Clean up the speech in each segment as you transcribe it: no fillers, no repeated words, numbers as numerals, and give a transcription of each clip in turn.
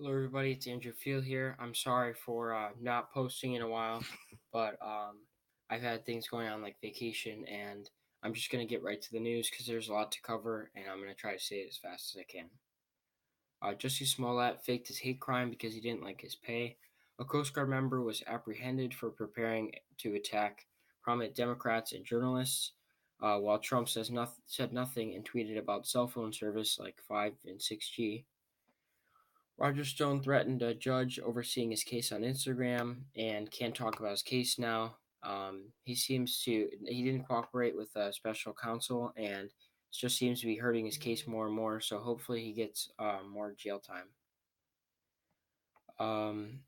Hello, everybody. It's Andrew Field here. I'm sorry for not posting in a while, but I've had things going on like vacation, and I'm just going to get right to the news because there's a lot to cover, and I'm going to try to say it as fast as I can. Jussie Smollett faked his hate crime because he didn't like his pay. A Coast Guard member was apprehended for preparing to attack prominent Democrats and journalists, while Trump said nothing and tweeted about cell phone service like 5 and 6G. Roger Stone threatened a judge overseeing his case on Instagram and can't talk about his case now. He didn't cooperate with special counsel and just seems to be hurting his case more and more. So hopefully he gets more jail time. Um,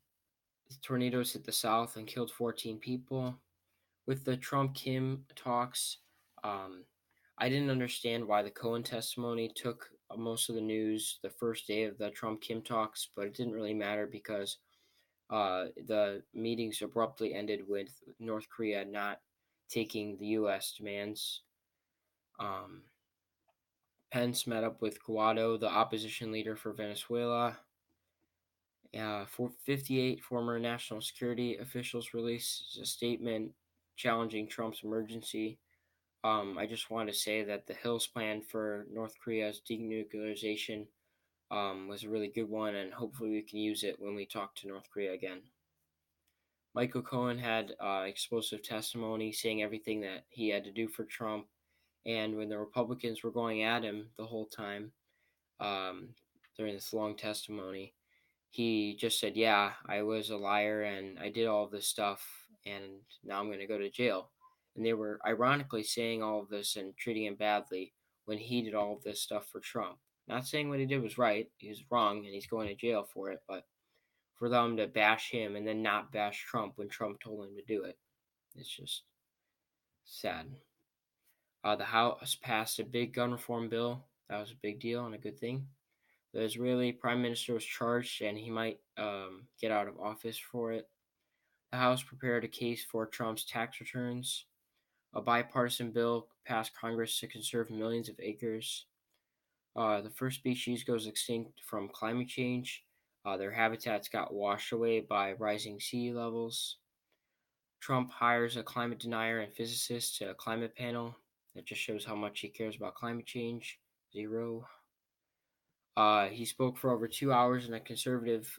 Tornadoes hit the South and killed 14 people. With the Trump Kim talks, um, I didn't understand why the Cohen testimony took most of the news the first day of the Trump Kim talks, but it didn't really matter because the meetings abruptly ended with North Korea not taking the U.S. demands. Um, Pence met up with Guaido, the opposition leader for Venezuela. 58 former national security officials released a statement challenging Trump's emergency. I just want to say that the Hills plan for North Korea's denuclearization was a really good one, and hopefully we can use it when we talk to North Korea again. Michael Cohen had explosive testimony saying everything that he had to do for Trump, and when the Republicans were going at him the whole time um, during this long testimony, he just said, "Yeah, I was a liar and I did all of this stuff, and now I'm going to go to jail." And they were ironically saying all of this and treating him badly when he did all of this stuff for Trump. Not saying what he did was right, he was wrong, and he's going to jail for it, but for them to bash him and then not bash Trump when Trump told him to do it, it's just sad. The House passed a big gun reform bill. That was a big deal and a good thing. The Israeli prime minister was charged, and he might get out of office for it. The House prepared a case for Trump's tax returns. A bipartisan bill passed Congress to conserve millions of acres. The first species goes extinct from climate change. Their habitats got washed away by rising sea levels. Trump hires a climate denier and physicist to a climate panel. That just shows how much he cares about climate change. Zero. He spoke for over 2 hours in a conservative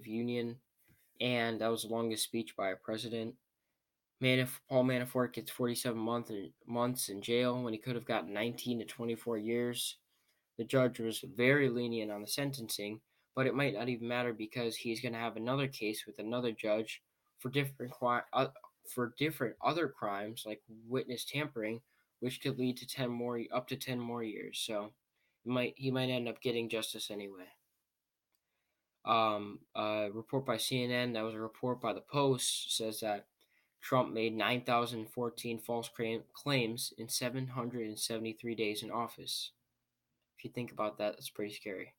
union, and that was the longest speech by a president. Paul Manafort gets 47 months in jail when he could have gotten 19 to 24 years. The judge was very lenient on the sentencing, but it might not even matter because he's going to have another case with another judge for different other crimes like witness tampering, which could lead to up to 10 more years. So he might end up getting justice anyway. A report by CNN, that was a report by the Post, says that Trump made 9,014 false claims in 773 days in office. If you think about that, that's pretty scary.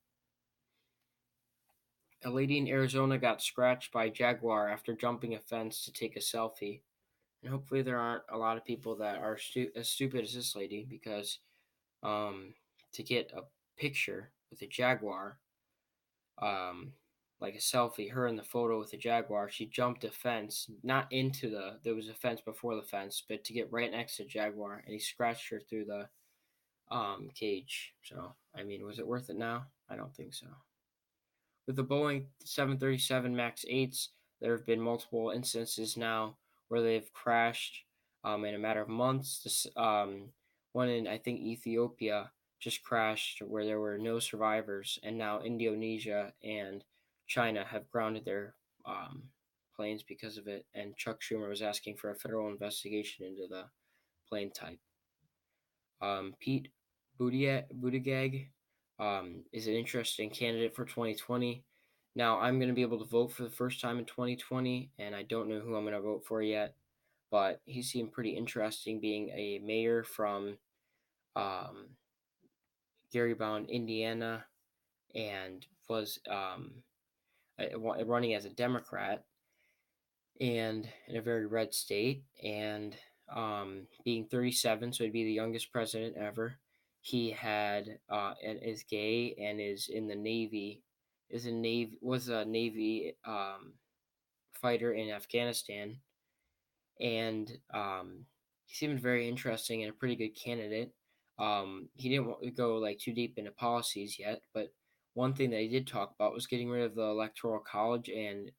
A lady in Arizona got scratched by a Jaguar after jumping a fence to take a selfie. And hopefully there aren't a lot of people that are as stupid as this lady because um, to get a picture with a Jaguar, um, like a selfie, her in the photo with the Jaguar, she jumped a fence, not into there was a fence before the fence, but to get right next to Jaguar, and he scratched her through the cage. So, I mean, was it worth it now? I don't think so. With the Boeing 737 MAX 8s, there have been multiple instances now where they've crashed in a matter of months. One in, I think, Ethiopia just crashed where there were no survivors, and now Indonesia and China have grounded their planes because of it. And Chuck Schumer was asking for a federal investigation into the plane type. Pete Buttigieg is an interesting candidate for 2020. Now, I'm going to be able to vote for the first time in 2020, and I don't know who I'm going to vote for yet, but he seemed pretty interesting being a mayor from um, Garybound, Indiana, and was running as a Democrat and in a very red state, and being 37, so he'd be the youngest president ever. he had and is gay and is in the Navy, was a Navy fighter in Afghanistan, and he seemed very interesting and a pretty good candidate. He didn't want to go like too deep into policies yet, but one thing that he did talk about was getting rid of the Electoral College and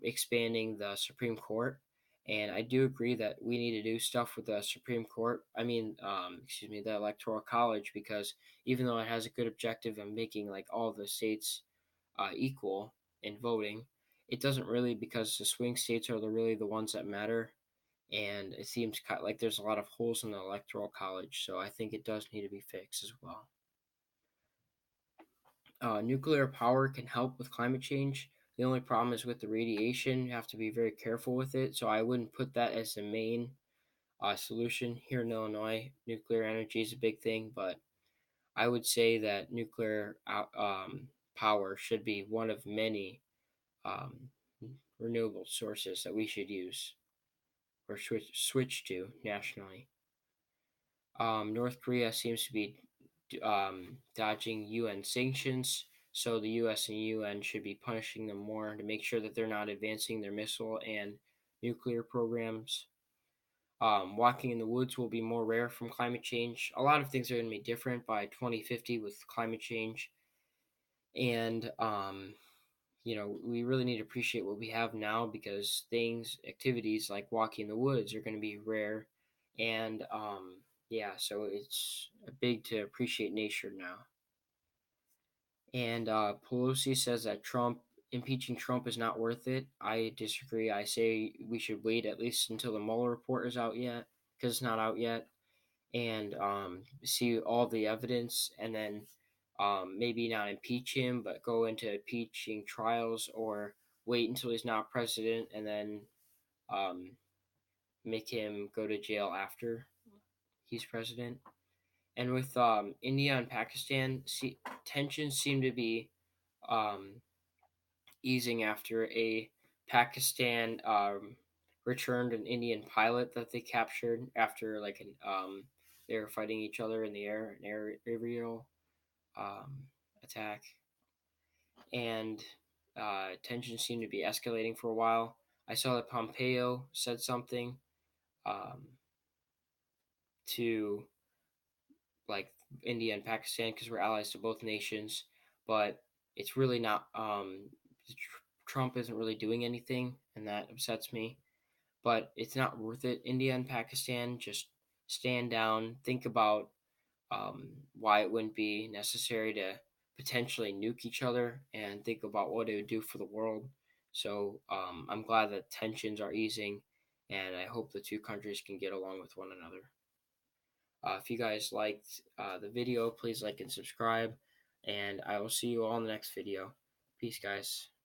expanding the Supreme Court. And I do agree that we need to do stuff with the Supreme Court. I mean, excuse me, the Electoral College, because even though it has a good objective of making like all the states equal in voting, it doesn't really, because the swing states are really the ones that matter. And it seems like there's a lot of holes in the Electoral College, so I think it does need to be fixed as well. Nuclear power can help with climate change. The only problem is with the radiation. You have to be very careful with it. So I wouldn't put that as the main solution here in Illinois. Nuclear energy is a big thing, but I would say that nuclear power should be one of many um, renewable sources that we should use or switch to nationally. North Korea seems to be dodging UN sanctions, so the US and UN should be punishing them more to make sure that they're not advancing their missile and nuclear programs. Walking in the woods will be more rare from climate change. A lot of things are going to be different by 2050 with climate change. And, we really need to appreciate what we have now, because activities like walking in the woods are going to be rare. And, yeah, so it's big to appreciate nature now. And Pelosi says that impeaching Trump is not worth it. I disagree. I say we should wait at least until the Mueller report is out yet, because it's not out yet, and see all the evidence, and then maybe not impeach him, but go into impeaching trials, or wait until he's not president and then um, make him go to jail after he's president. And with India and Pakistan, tensions seem to be um, easing after a Pakistan returned an Indian pilot that they captured after they were fighting each other in the air, an aerial attack, and tensions seem to be escalating for a while. I saw that Pompeo said something um, to like India and Pakistan, because we're allies to both nations, but it's really not. Trump isn't really doing anything, and that upsets me. But it's not worth it. India and Pakistan, just stand down, think about why it wouldn't be necessary to potentially nuke each other, and think about what it would do for the world. So I'm glad that tensions are easing, and I hope the two countries can get along with one another. If you guys liked the video, please like and subscribe, and I will see you all in the next video. Peace, guys.